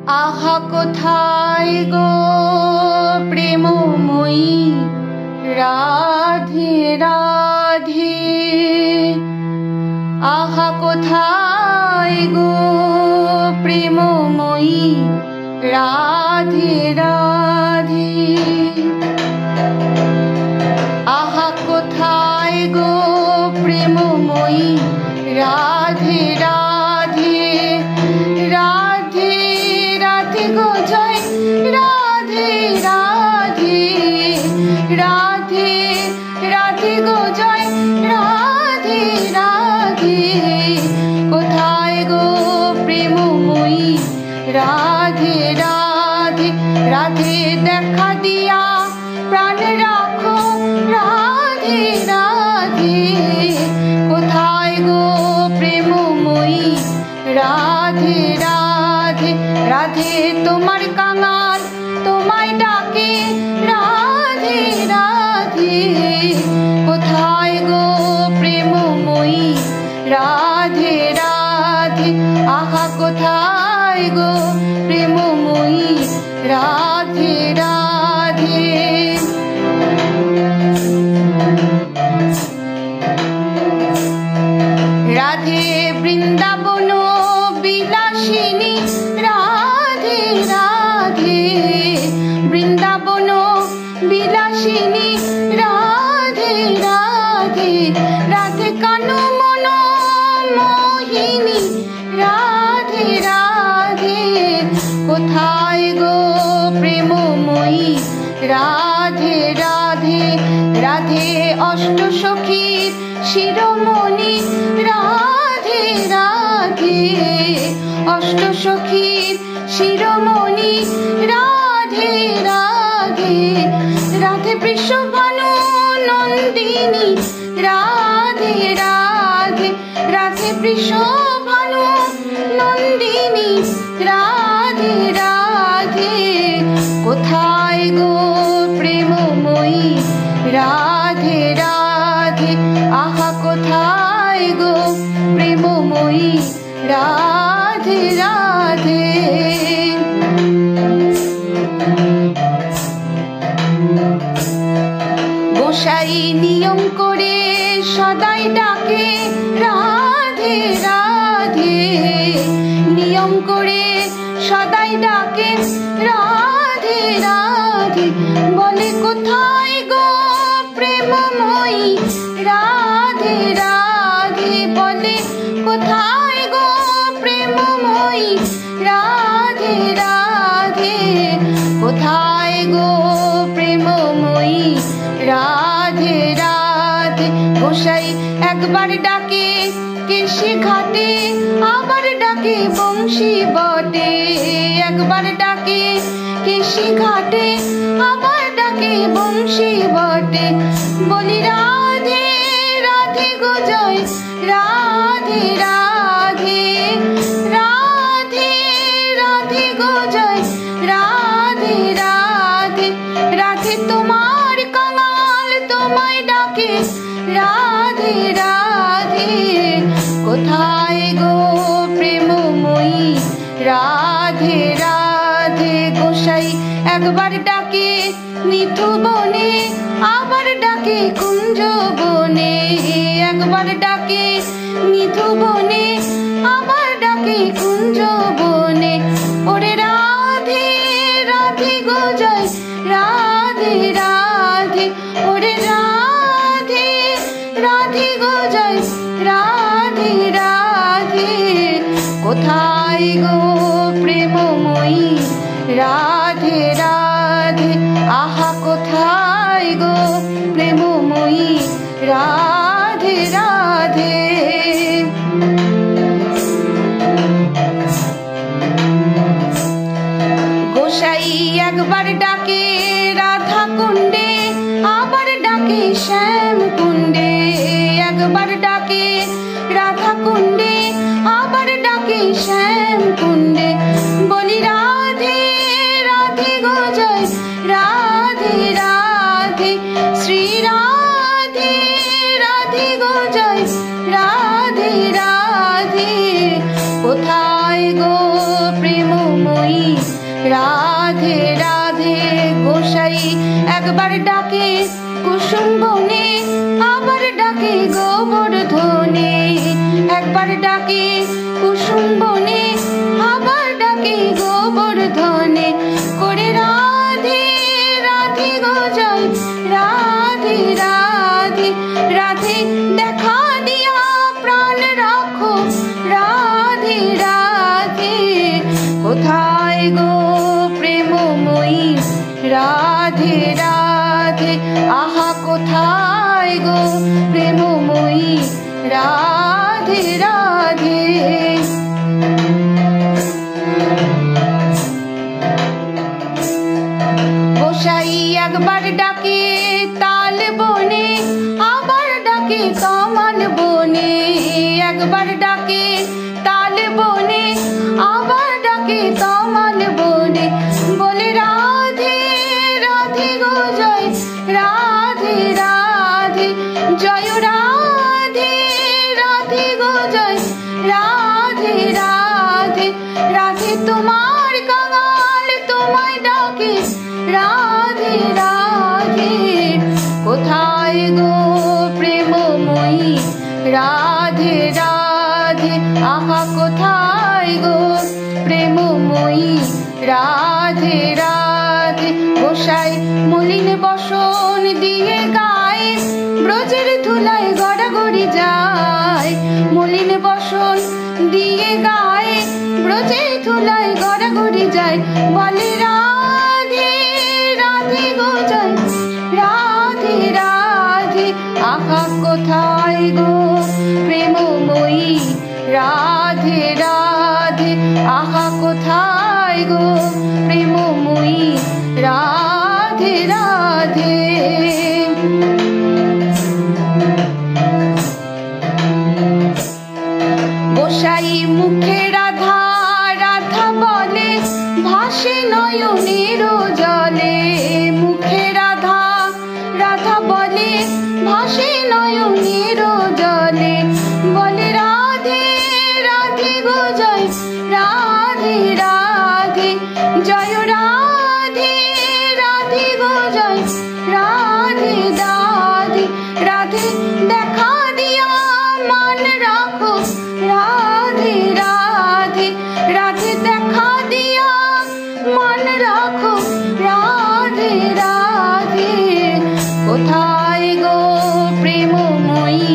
आहा कोथाय गो प्रेममयी राधे राधे। आहा कोथाय गो प्रेममयी राधे राधे। आहा कोथाय गो प्रेममयी राधे राधे। राधे राधे गो जय राधे राधे। राधे राधे गो जय राधे राधे। कोथाय गो प्रेममयी राधे राधे। राधे देखा दिया प्राण राखो राधे राधे। कोथाय गो प्रेममयी राधे राधे। राधे तुम्हार कांगाल तुम्हाय डाके राधे राधे। कोथाय गो प्रेममयी राधे राधे। आहा कोथाय गो प्रेममयी राधे राधे। राधे वृंदावन বিলাসিনী राधे राधे। वृंदावन বিলাসিনী राधे राधे। राधे कानु मन मोहिनी राधे राधे। कोथाय गो प्रेममयी राधे राधे। राधे अष्ट सखीर शिरोमणि राधे राधे। अष्ट सखीर शिरोमणि राधे राधे। राधे वृषभानु नंदिनी राधे राधे। राधे वृषभानु नंदिनी राधे राधे। कोथाय गो प्रेममयी राधे राधे। आहा कोथाय गो प्रेममयी राधे राधे। गोसाई नियम करे सदाई डाके राधे राधे। नियम करे सदाई डाके राधे राधे। बोले कोथाय गो प्रेममयी राधे राधे। बोले कोथाय गो प्रेममयी राधे राधे। कोथाय गो प्रेममयी राधे राधे। गोसाई একবার ডাকে কেশি ঘাটে আবার ডাকে বংশী বটে। একবার ডাকে কেশি ঘাটে আবার ডাকে বংশী বটে। বলি রাধে রাধে গো জয় রাধে রাধে। রাধে রাধে গো জয় রাধে রাধে। রাধে তোমার কাঙাল তোমায় ডাকে রাধে রাধে। কোথায় গো প্রেমময়ী রাধে রাধে। গোসাই একবার ডাকে নিথু বনে আবার ডাকে কুঞ্জ বনে। একবার ডাকে নিথু বনে আবার ডাকে কুঞ্জ বনে। ওরে রাধে রাধে গো জয় রাধে রাধে। ওরে রাধে রাধে গো জয় রাধে রাধে। কোথায় গো প্রেমময়ী রাধে রাধে। আহা কোথায় গো প্রেমময়ী রাধে রাধে। গোসাই একবার ডাকে রাধা কুণ্ডে আবার ডাকে শ্যাম কুণ্ডে। একবার ডাকে রাধা কুণ্ডে আবার ডাকে শ্যাম কুণ্ডে। বলি রাধে রাধে গো জয় রাধে রাধে। শ্রী রাধে রাধে গো জয় রাধে রাধে। গোসাই একবার ডাকে কুসুম বনে, আবার ডাকে গোবর্ধনে। একবার ডাকে কুসুম বনে, আবার ডাকে গোবর্ধনে। করে রাধে রাধে গো জয়, রাধে রাধে রাধে। দেখা দিয়া প্রাণ রাখো, রাধে রাধে। কোথায় গো প্রেমময়ী, রাধে রাধে। আহা কোথায় গো প্রেমময়ী, রাধে রাধে। গোসাই একবার ডাকে তাল বনে, আবার ডাকে কামান বনে। একবার ডাকে তাল বনে, আবার ডাকে কামান বনে। বলে রাধে রাধে গো জয়, রাধে রাধে। জয় রাধে রাধে গো জয়, রাধে রাধে রাধে। তোমার কাঙাল তোমায় ডাকে, রাধে রাধে। কোথায় গো প্রেমময়ী, রাধে রাধে। আহা কোথায় গো প্রেমময়ী, রাধে রাধে। গোসাই মলিন বসন দিয়ে গায়ে, ব্রজের ধুলায় গড়াগড়ি যায়। মলিন বসন দিয়ে গায়ে, ব্রজের ধুলায় গড়াগড়ি যায়। বলে রাধে রাধে গো জয়, রাধে রাধে। আহা কোথায় গো প্রেমময়ী, রাধে রাধে। আহা কোথায় গো প্রেমময়ী, রাধে রাধে। গোসাই মুখে রাধা রাধা বলে, ভাসে নয়নের জলে। মুখে রাধা রাধা বলে, ভাসে নয়নের জলে। বলে রাধে রাধে গো জয়, রাধে রাধে। জয় রাধে রাধে গো জয়, রাধে রাধে রাধে। দেখা দিয়া মান রাখো, রাধে রাধে রাধে। দেখা দিয়া মান রাখো, রাধে রাধে। কোথায় গো প্রেমময়ী,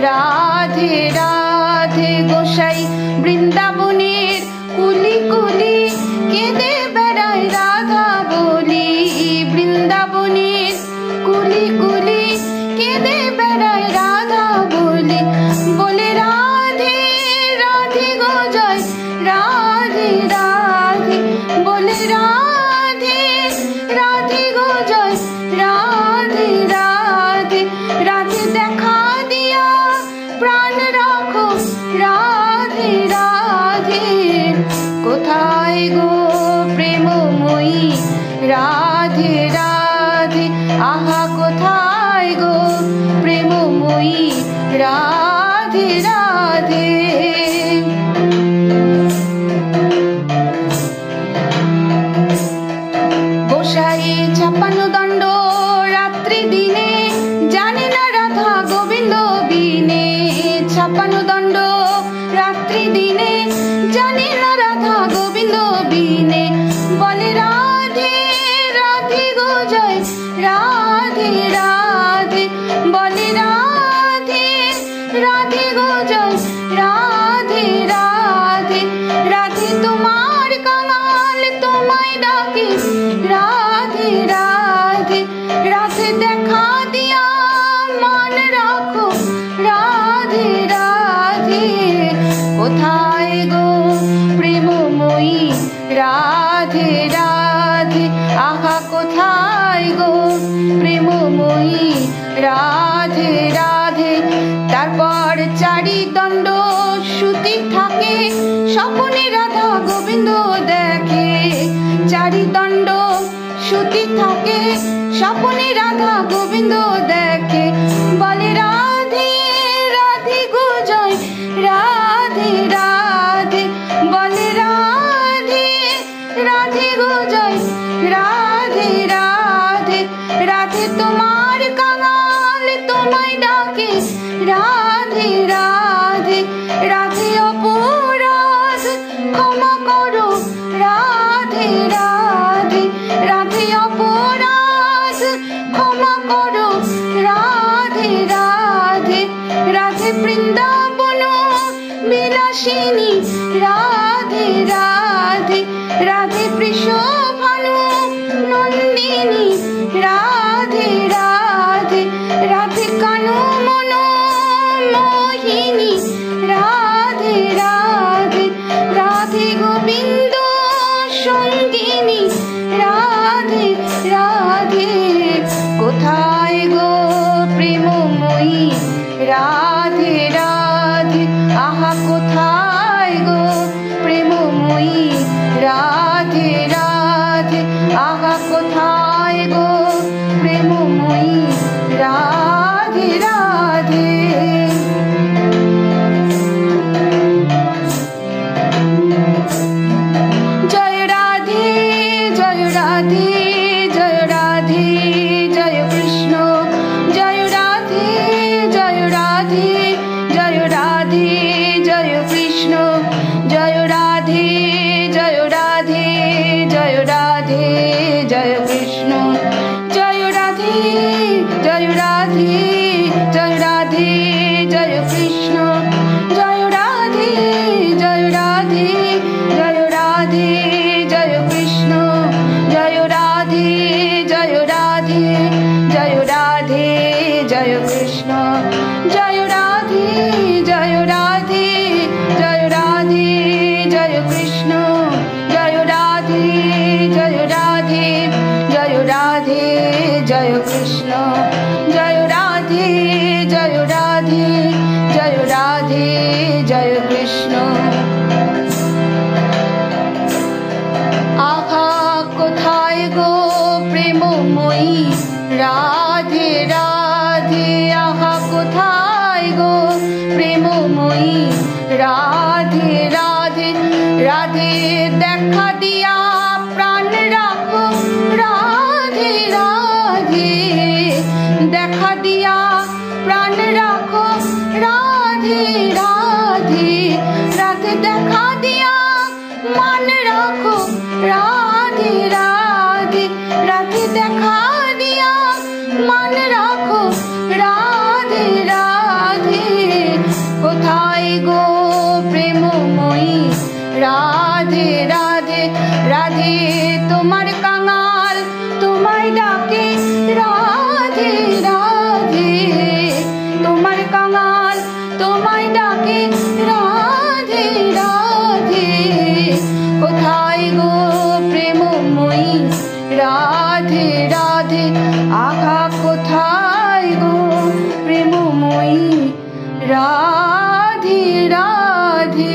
রাধে রাধে। গোসাই বৃন্দাবনের কুলি কুলি কেঁদে বেড়ায় রাধা বলি। বৃন্দাবনের কুলি কুলি কেঁদে বেড়ায় রাধা বলি। বলে রাধে রাধে গো জয়, রাধে রাধে। বলে রাধে রাধে গো জয়, রাধে রাধে রাধে। দেখা দিয়া প্রাণ রাখো, রাধে রাধে। কোথায় গো প্রেমময়ী, রাধে রাধে। আহা কোথায় গো প্রেমময়ী, রাধে রাধে। গোসাই 56 দণ্ড রাত্রি দিনে, জানে না রাধা গোবিন্দ বিনে। 56 দণ্ড রাত্রি দিনে, জানে না রাধা গোবিন্দ বিনে। বলে রাধে রাধে গো জয়, রাধে রাধে। বলে রাধে রাধে গো জয়, রাধে রাধে রাধে। তোমার কাঙাল তোমায় ডাকে, রাধে রাধে রাধে। দেখা দিয়া মান রাখো, রাধে রাধে। কোথায় গো প্রেমময়ী, রাধে রাধে। আহা কোথায় গো প্রেমময়ী, রাধে রাধে। তারপর চারি দণ্ড শ্রুতি থাকে, স্বপনে রাধা গোবিন্দ দেখে। চারি দণ্ড শ্রুতি থাকে, স্বপনে রাধা গোবিন্দ দেখে। বলে রাধে রাধে গো জয়, রাধে রাধে। বলে রাধে রাধে গো করো রাধে রাধে, রাধে অপরাধ ক্ষমা করো রাধে রাধে, রাধে বৃন্দাবন বিলাসিনী রাধে রাধে, রাধে বৃষভানু নন্দিনী রাধে রাধে, রাধে কানু মন মোহিনী রাধে রাধে, রাধে গোবিন্দ সঙ্গিনী রাধে রাধে। কোথায় গো প্রেমময়ী রাধে রাধে, আহা কোথায় গো প্রেমময়ী রাধে রাধে, আহা কোথায় গো প্রেমময়ী রাধে রাধে। জয় রাধে জয় রাধে জয় রাধে জয় কৃষ্ণ, জয় রাধে জয় রাধে জয় রাধে জয় কৃষ্ণ, জয় রাধে জয় রাধে জয় রাধে জয় কৃষ্ণ, জয় রাধে জয় রাধে জয় রাধে জয় কৃষ্ণ, জয় রাধে জয় রাধে জয় রাধে জয় কৃষ্ণ, জয় রাধে জয় রাধে জয় রাধে জয় কৃষ্ণ, জয় রাধে জয় রাধে জয় রাধে জয় কৃষ্ণ, জয় রাধে জয় রাধে জয় রাধে জয় কৃষ্ণ, জয় রাধে জয় রাধে জয় রাধে জয় কৃষ্ণ। আহা কোথায় গো প্রেমময়ী রাধে রাধে, আহা কোথায় গো প্রেমময়ী রাধে রাধে, রাধে দেখা দিয়া প্রাণ রাখো রাধে রাধে, দেখা দিয়া প্রাণ রাখো রাধে রাধে, রাধে দেখা দিয়া মান রাখো রাধে রাধে, রাধে দেখা দিয়া মান রাখো রাধে রাধে। কোথায় গো প্রেমময়ী রাধে রাধে, রাধে তোমার কাঙাল তোমায় ডাকে রাধে রাধে, তোমার কাঙাল তোমায় ডাকে রাধে রাধে। কোথায় গো প্রেমময়ী রাধে রাধে, আহা কোথায় গো প্রেমময়ী রাধে রাধে।